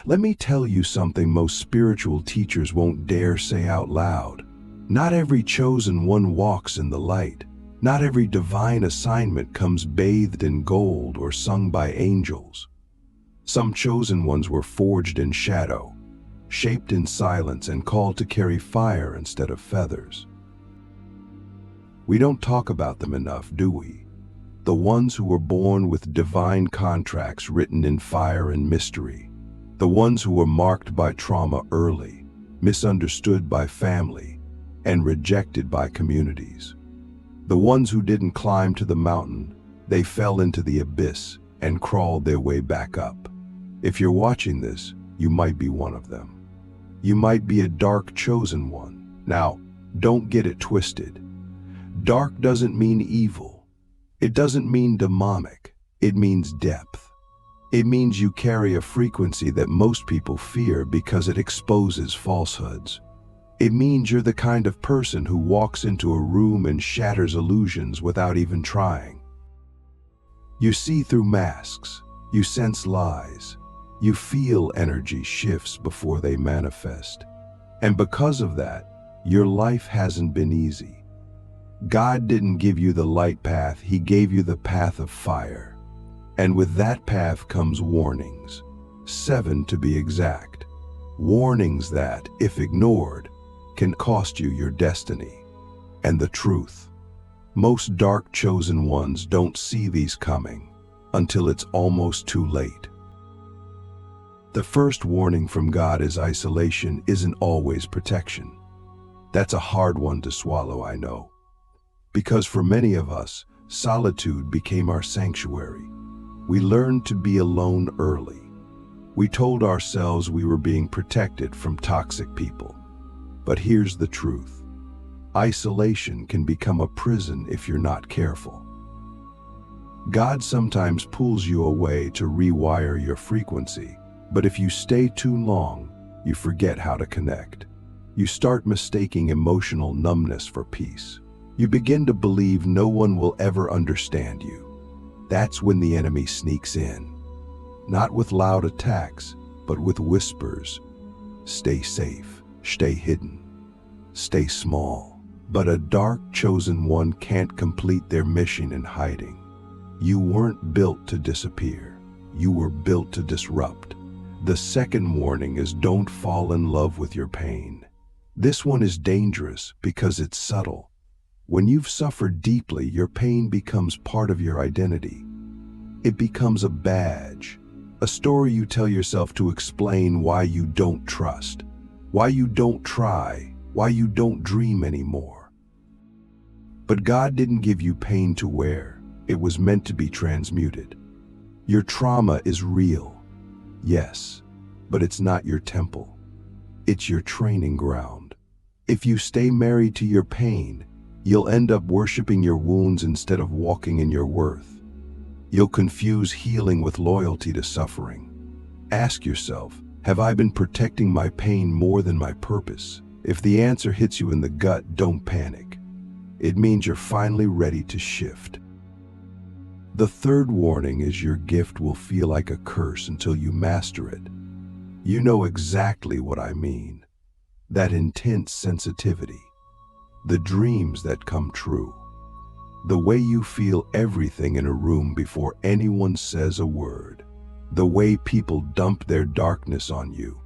Let me tell you something most spiritual teachers won't dare say out loud. Not every chosen one walks in the light. Not every divine assignment comes bathed in gold or sung by angels. Some chosen ones were forged in shadow, shaped in silence, and called to carry fire instead of feathers. We don't talk about them enough, do we? The ones who were born with divine contracts written in fire and mystery. The ones who were marked by trauma early, misunderstood by family, and rejected by communities. The ones who didn't climb to the mountain, they fell into the abyss and crawled their way back up. If you're watching this, you might be one of them. You might be a dark chosen one. Now, don't get it twisted. Dark doesn't mean evil. It doesn't mean demonic. It means depth. It means you carry a frequency that most people fear because it exposes falsehoods. It means you're the kind of person who walks into a room and shatters illusions without even trying. You see through masks. You sense lies. You feel energy shifts before they manifest. And because of that, your life hasn't been easy. God didn't give you the light path, He gave you the path of fire. And with that path comes warnings, 7 to be exact. Warnings that, if ignored, can cost you your destiny. And the truth, most dark chosen ones don't see these coming until it's almost too late. The first warning from God is isolation isn't always protection. That's a hard one to swallow, I know. Because for many of us, solitude became our sanctuary. We learned to be alone early. We told ourselves we were being protected from toxic people. But here's the truth. Isolation can become a prison if you're not careful. God sometimes pulls you away to rewire your frequency, but if you stay too long, you forget how to connect. You start mistaking emotional numbness for peace. You begin to believe no one will ever understand you. That's when the enemy sneaks in. Not with loud attacks, but with whispers. Stay safe, stay hidden, stay small. But a dark chosen one can't complete their mission in hiding. You weren't built to disappear. You were built to disrupt. The second warning is don't fall in love with your pain. This one is dangerous because it's subtle. When you've suffered deeply, your pain becomes part of your identity. It becomes a badge, a story you tell yourself to explain why you don't trust, why you don't try, why you don't dream anymore. But God didn't give you pain to wear. It was meant to be transmuted. Your trauma is real. Yes, but it's not your temple. It's your training ground. If you stay married to your pain, you'll end up worshiping your wounds instead of walking in your worth. You'll confuse healing with loyalty to suffering. Ask yourself, have I been protecting my pain more than my purpose? If the answer hits you in the gut, don't panic. It means you're finally ready to shift. The third warning is your gift will feel like a curse until you master it. You know exactly what I mean. That intense sensitivity. The dreams that come true. The way you feel everything in a room before anyone says a word. The way people dump their darkness on you,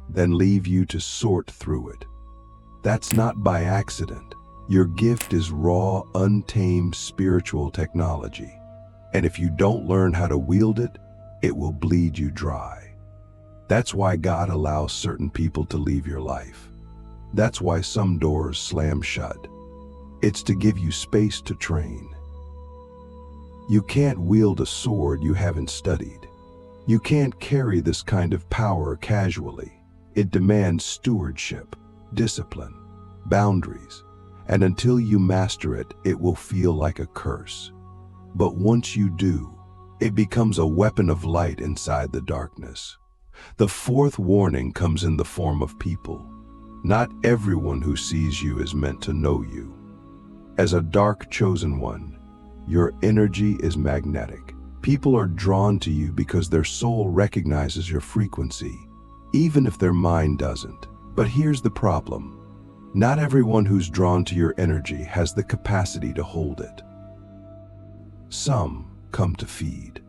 then leave you to sort through it. That's not by accident. Your gift is raw, untamed spiritual technology. And if you don't learn how to wield it, it will bleed you dry. That's why God allows certain people to leave your life. That's why some doors slam shut. It's to give you space to train. You can't wield a sword you haven't studied. You can't carry this kind of power casually. It demands stewardship, discipline, boundaries, and until you master it, it will feel like a curse. But once you do, it becomes a weapon of light inside the darkness. The fourth warning comes in the form of people. Not everyone who sees you is meant to know you. As a dark chosen one, your energy is magnetic. People are drawn to you because their soul recognizes your frequency. even if their mind doesn't. But here's the problem. Not everyone who's drawn to your energy has the capacity to hold it. Some come to feed.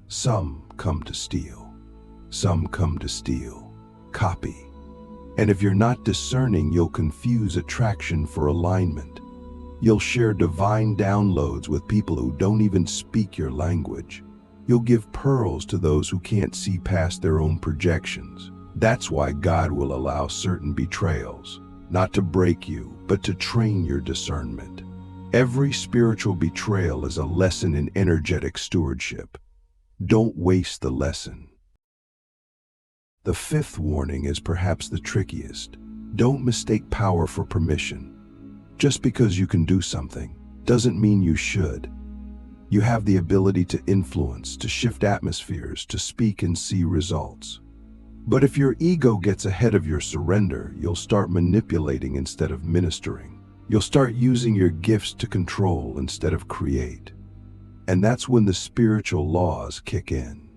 Some come to steal. Some come to steal, copy. And if you're not discerning, you'll confuse attraction for alignment. You'll share divine downloads with people who don't even speak your language. You'll give pearls to those who can't see past their own projections. That's why God will allow certain betrayals, not to break you, but to train your discernment. Every spiritual betrayal is a lesson in energetic stewardship. Don't waste the lesson. The fifth warning is perhaps the trickiest. Don't mistake power for permission. Just because you can do something doesn't mean you should. You have the ability to influence, to shift atmospheres, to speak and see results. But if your ego gets ahead of your surrender, you'll start manipulating instead of ministering. You'll start using your gifts to control instead of create. And that's when the spiritual laws kick in.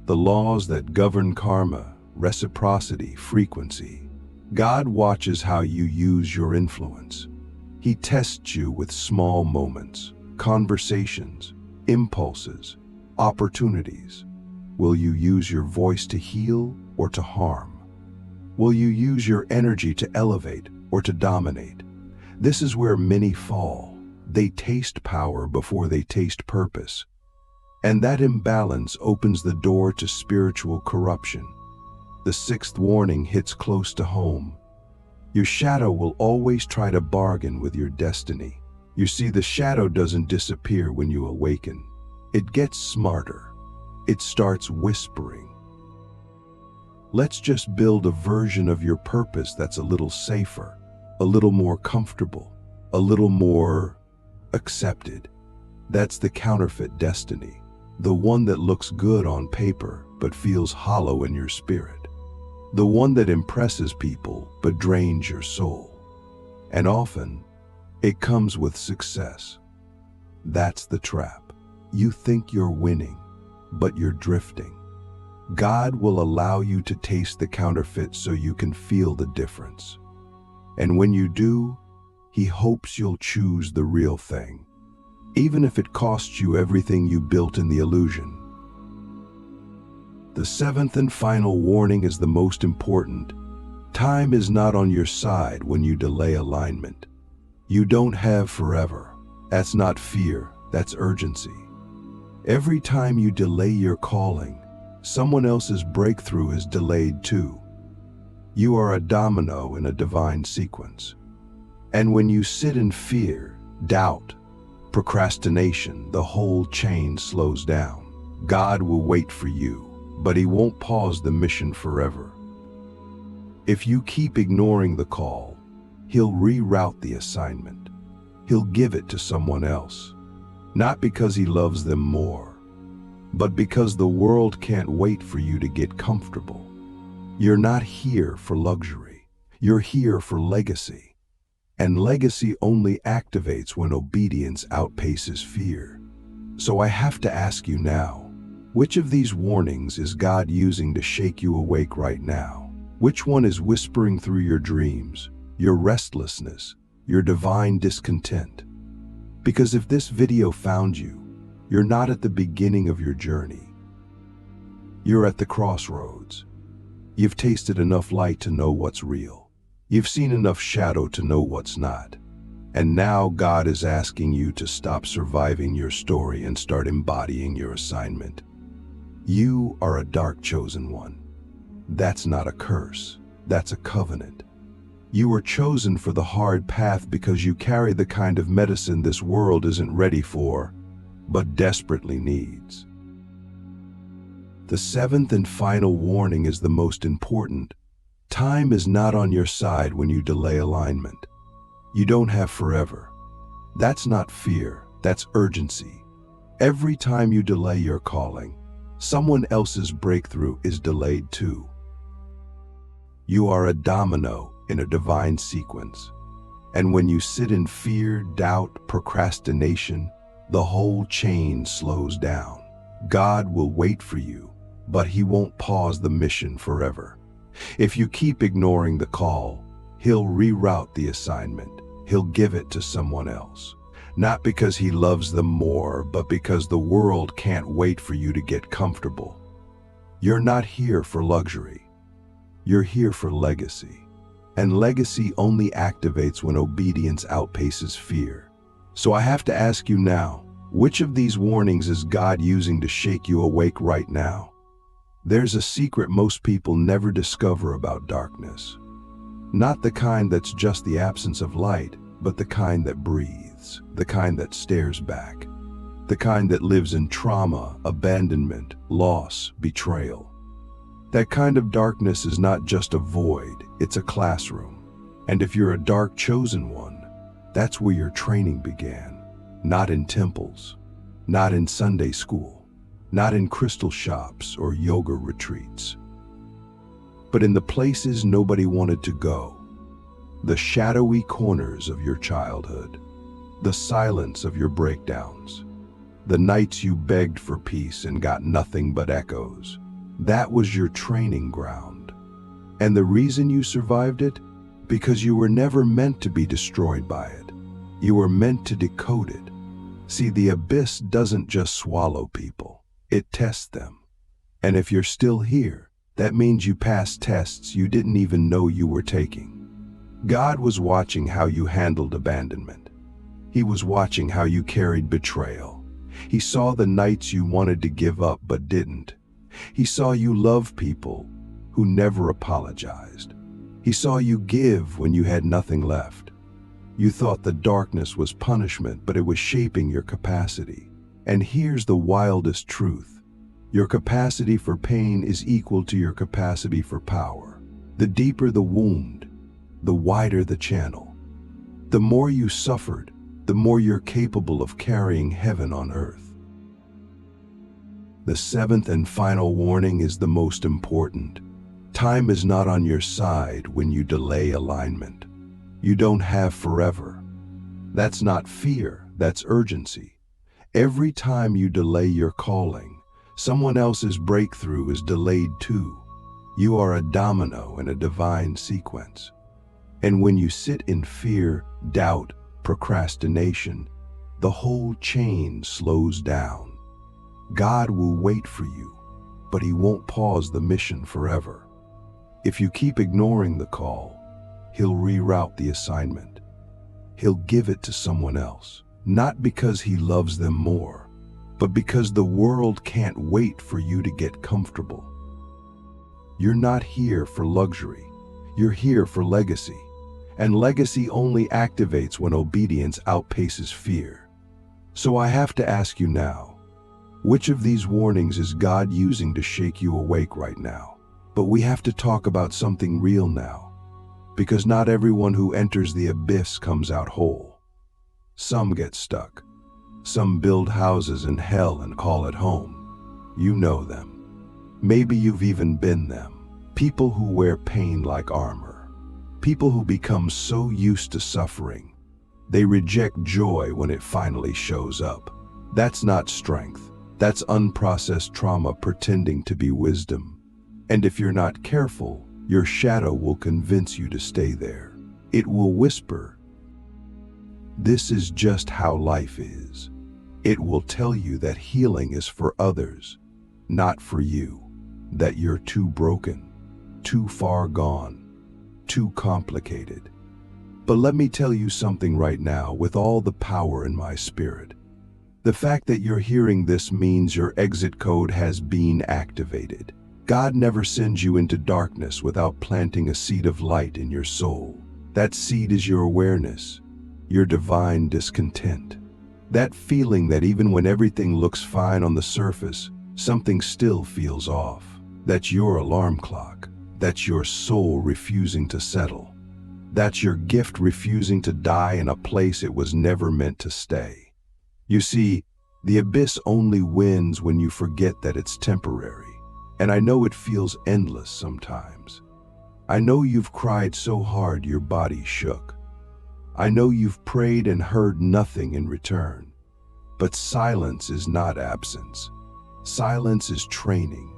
The laws that govern karma, reciprocity, frequency. God watches how you use your influence. He tests you with small moments, conversations, impulses, opportunities. Will you use your voice to heal or to harm? Will you use your energy to elevate or to dominate? This is where many fall. They taste power before they taste purpose. And that imbalance opens the door to spiritual corruption. The sixth warning hits close to home. Your shadow will always try to bargain with your destiny. You see, the shadow doesn't disappear when you awaken. It gets smarter. It starts whispering. Let's just build a version of your purpose that's a little safer, a little more comfortable, a little more accepted. That's the counterfeit destiny. The one that looks good on paper but feels hollow in your spirit. The one that impresses people but drains your soul. And often, it comes with success. That's the trap. You think you're winning, but you're drifting. God will allow you to taste the counterfeit so you can feel the difference. And when you do, He hopes you'll choose the real thing, even if it costs you everything you built in the illusion. The seventh and final warning is the most important. Time is not on your side when you delay alignment. You don't have forever. That's not fear, that's urgency. Every time you delay your calling, someone else's breakthrough is delayed too. You are a domino in a divine sequence. And when you sit in fear, doubt, procrastination, the whole chain slows down. God will wait for you, but He won't pause the mission forever. If you keep ignoring the call, He'll reroute the assignment. He'll give it to someone else. Not because He loves them more, but because the world can't wait for you to get comfortable. You're not here for luxury. You're here for legacy. And legacy only activates when obedience outpaces fear. So I have to ask you now, which of these warnings is God using to shake you awake right now? Which one is whispering through your dreams, your restlessness, your divine discontent? Because if this video found you, you're not at the beginning of your journey. You're at the crossroads. You've tasted enough light to know what's real. You've seen enough shadow to know what's not. And now God is asking you to stop surviving your story and start embodying your assignment. You are a dark chosen one. That's not a curse. That's a covenant. You were chosen for the hard path because you carry the kind of medicine this world isn't ready for, but desperately needs. The seventh and final warning is the most important. Time is not on your side when you delay alignment. You don't have forever. That's not fear, that's urgency. Every time you delay your calling, someone else's breakthrough is delayed too. You are a domino in a divine sequence. And when you sit in fear, doubt, procrastination, the whole chain slows down. God will wait for you, but he won't pause the mission forever. If you keep ignoring the call, he'll reroute the assignment. He'll give it to someone else. Not because he loves them more, but because the world can't wait for you to get comfortable. You're not here for luxury. You're here for legacy. And legacy only activates when obedience outpaces fear. So I have to ask you now, which of these warnings is God using to shake you awake right now? There's a secret most people never discover about darkness. Not the kind that's just the absence of light, but the kind that breathes, the kind that stares back, the kind that lives in trauma, abandonment, loss, betrayal. That kind of darkness is not just a void, it's a classroom. And if you're a dark chosen one, that's where your training began. Not in temples, not in Sunday school, not in crystal shops or yoga retreats, but in the places nobody wanted to go. The shadowy corners of your childhood, the silence of your breakdowns, the nights you begged for peace and got nothing but echoes. That was your training ground. And the reason you survived it? Because you were never meant to be destroyed by it. You were meant to decode it. See, the abyss doesn't just swallow people, it tests them. And if you're still here, that means you passed tests you didn't even know you were taking. God was watching how you handled abandonment. He was watching how you carried betrayal. He saw the nights you wanted to give up but didn't. He saw you love people who never apologized. He saw you give when you had nothing left. You thought the darkness was punishment, but it was shaping your capacity. And here's the wildest truth. Your capacity for pain is equal to your capacity for power. The deeper the wound, the wider the channel. The more you suffered, the more you're capable of carrying heaven on earth. The seventh and final warning is the most important. Time is not on your side when you delay alignment. You don't have forever. That's not fear, that's urgency. Every time you delay your calling, someone else's breakthrough is delayed too. You are a domino in a divine sequence. And when you sit in fear, doubt, procrastination, the whole chain slows down. God will wait for you, but he won't pause the mission forever. If you keep ignoring the call, he'll reroute the assignment. He'll give it to someone else, not because he loves them more, but because the world can't wait for you to get comfortable. You're not here for luxury. You're here for legacy. And legacy only activates when obedience outpaces fear. So I have to ask you now, which of these warnings is God using to shake you awake right now? But we have to talk about something real now, because not everyone who enters the abyss comes out whole. Some get stuck. Some build houses in hell and call it home. You know them. Maybe you've even been them. People who wear pain like armor. People who become so used to suffering, they reject joy when it finally shows up. That's not strength. That's unprocessed trauma pretending to be wisdom. And if you're not careful, your shadow will convince you to stay there. It will whisper, "This is just how life is." It will tell you that healing is for others, not for you. That you're too broken, too far gone, too complicated. But let me tell you something right now with all the power in my spirit. The fact that you're hearing this means your exit code has been activated. God never sends you into darkness without planting a seed of light in your soul. That seed is your awareness, your divine discontent. That feeling that even when everything looks fine on the surface, something still feels off. That's your alarm clock. That's your soul refusing to settle. That's your gift refusing to die in a place it was never meant to stay. You see, the abyss only wins when you forget that it's temporary. And I know it feels endless sometimes. I know you've cried so hard your body shook. I know you've prayed and heard nothing in return. But silence is not absence. Silence is training.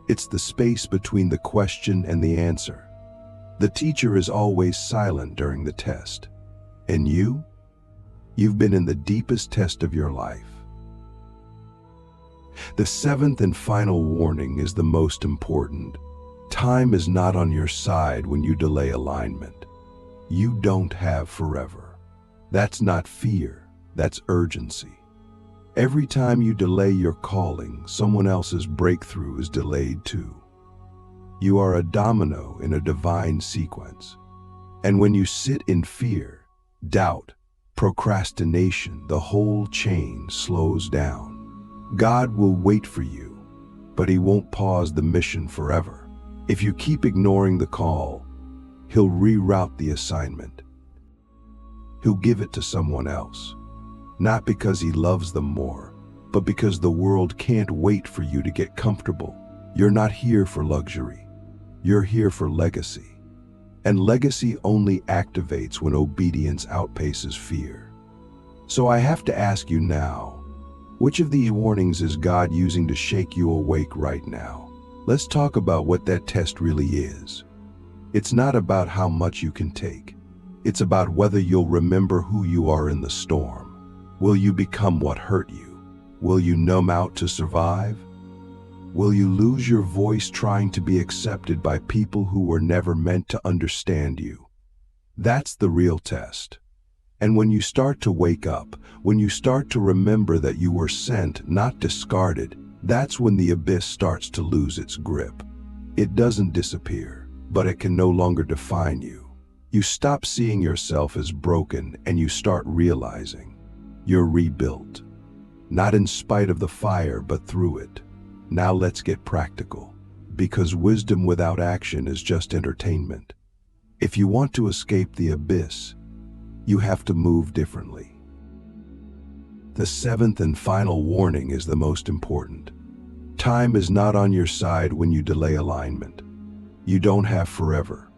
It's the space between the question and the answer. The teacher is always silent during the test. And you've been in the deepest test of your life. The seventh and final warning is the most important. Time is not on your side when you delay alignment. You don't have forever. That's not fear, that's urgency. Every time you delay your calling, someone else's breakthrough is delayed too. You are a domino in a divine sequence. And when you sit in fear, doubt, procrastination, the whole chain slows down. God will wait for you, but He won't pause the mission forever. If you keep ignoring the call, He'll reroute the assignment. He'll give it to someone else, not because He loves them more, but because the world can't wait for you to get comfortable. You're not here for luxury. You're here for legacy. And legacy only activates when obedience outpaces fear. So I have to ask you now, which of these warnings is God using to shake you awake right now? Let's talk about what that test really is. It's not about how much you can take. It's about whether you'll remember who you are in the storm. Will you become what hurt you? Will you numb out to survive? Will you lose your voice trying to be accepted by people who were never meant to understand you? That's the real test. And when you start to wake up, when you start to remember that you were sent, not discarded, that's when the abyss starts to lose its grip. It doesn't disappear, but it can no longer define you. You stop seeing yourself as broken and you start realizing you're rebuilt. Not in spite of the fire, but through it. Now let's get practical, because wisdom without action is just entertainment. If you want to escape the abyss, you have to move differently. The seventh and final warning is the most important. Time is not on your side when you delay alignment. You don't have forever.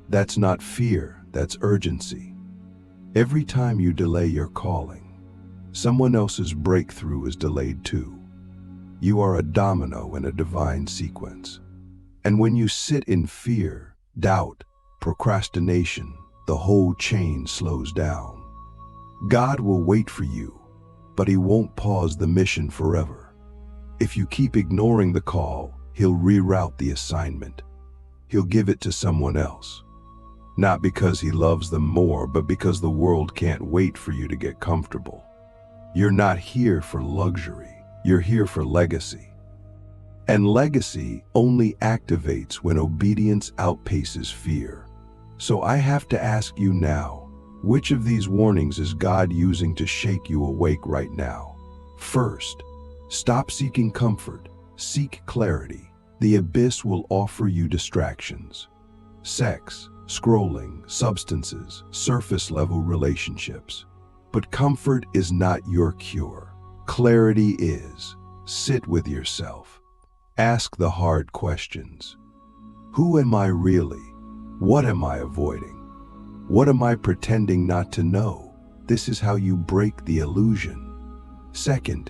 That's not fear, that's urgency. Every time you delay your calling, someone else's breakthrough is delayed too. You are a domino in a divine sequence. And when you sit in fear, doubt, procrastination, the whole chain slows down. God will wait for you, but He won't pause the mission forever. If you keep ignoring the call, He'll reroute the assignment. He'll give it to someone else. Not because He loves them more, but because the world can't wait for you to get comfortable. You're not here for luxury. You're here for legacy. And legacy only activates when obedience outpaces fear. So I have to ask you now, which of these warnings is God using to shake you awake right now? First, stop seeking comfort, seek clarity. The abyss will offer you distractions. Sex, scrolling, substances, surface-level relationships. But comfort is not your cure. Clarity is. Sit with yourself. Ask the hard questions. Who am I really? What am I avoiding? What am I pretending not to know? This is how you break the illusion. Second,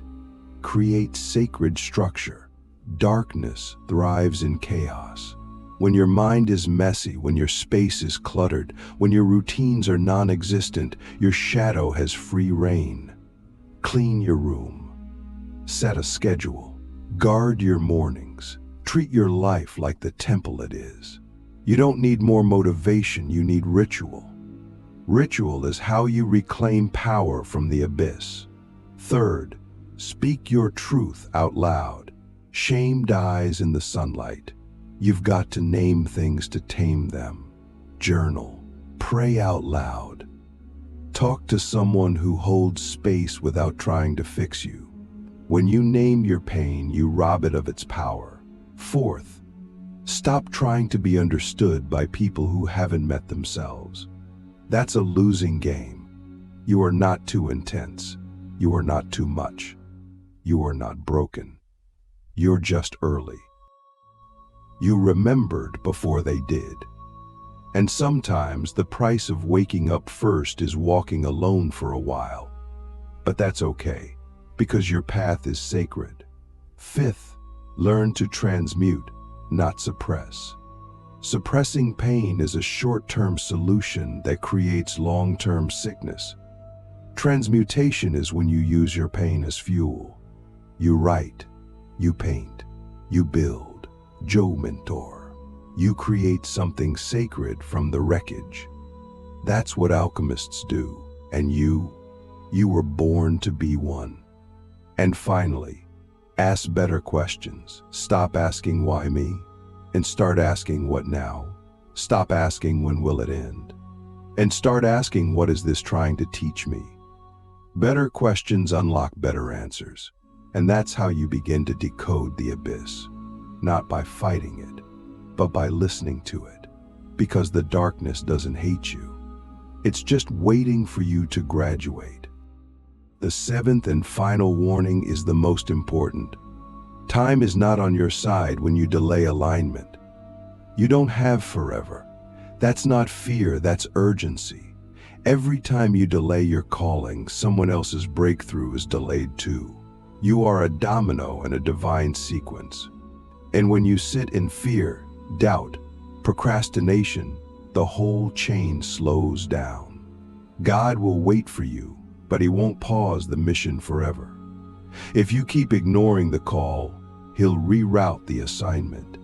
create sacred structure. Darkness thrives in chaos. When your mind is messy, when your space is cluttered, when your routines are non-existent, your shadow has free reign. Clean your room. Set a schedule. Guard your mornings. Treat your life like the temple it is. You don't need more motivation, you need ritual. Ritual is how you reclaim power from the abyss. Third, speak your truth out loud. Shame dies in the sunlight. You've got to name things to tame them. Journal. Pray out loud. Talk to someone who holds space without trying to fix you. When you name your pain, you rob it of its power. Fourth, stop trying to be understood by people who haven't met themselves. That's a losing game. You are not too intense. You are not too much. You are not broken. You're just early. You remembered before they did. And sometimes the price of waking up first is walking alone for a while. But that's okay, because your path is sacred. Fifth, learn to transmute. not suppress. Suppressing pain is a short-term solution that creates long-term sickness. Transmutation is when you use your pain as fuel. You write, you paint, you build, Joe mentor. You create something sacred from the wreckage. That's what alchemists do, and you were born to be one. And finally, ask better questions. Stop asking why me, and start asking what now. Stop asking when will it end, and start asking what is this trying to teach me. Better questions unlock better answers, and that's how you begin to decode the abyss, not by fighting it, but by listening to it, because the darkness doesn't hate you. It's just waiting for you to graduate. The seventh and final warning is the most important. Time is not on your side when you delay alignment. You don't have forever. That's not fear, that's urgency. Every time you delay your calling, someone else's breakthrough is delayed too. You are a domino in a divine sequence. And when you sit in fear, doubt, procrastination, the whole chain slows down. God will wait for you, but He won't pause the mission forever. If you keep ignoring the call, He'll reroute the assignment.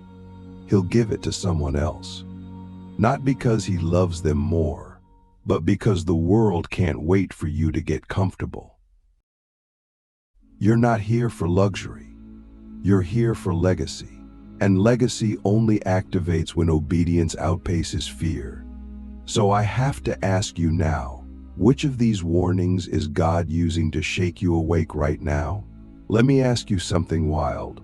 He'll give it to someone else. Not because He loves them more, but because the world can't wait for you to get comfortable. You're not here for luxury. You're here for legacy. And legacy only activates when obedience outpaces fear. So I have to ask you now, which of these warnings is God using to shake you awake right now? Let me ask you something wild.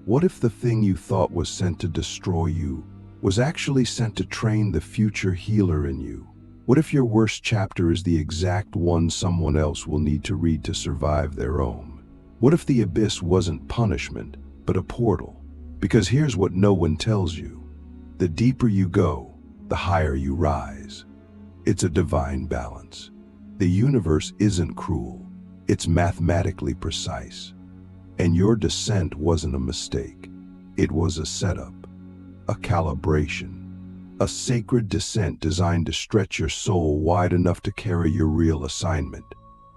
What if the thing you thought was sent to destroy you was actually sent to train the future healer in you? What if your worst chapter is the exact one someone else will need to read to survive their own? What if the abyss wasn't punishment, but a portal? Because here's what no one tells you. The deeper you go, the higher you rise. It's a divine balance. The universe isn't cruel. It's mathematically precise. And your descent wasn't a mistake. It was a setup, a calibration, a sacred descent designed to stretch your soul wide enough to carry your real assignment.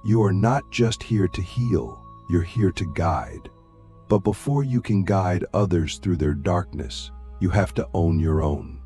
You are not just here to heal, you're here to guide. But before you can guide others through their darkness, you have to own your own.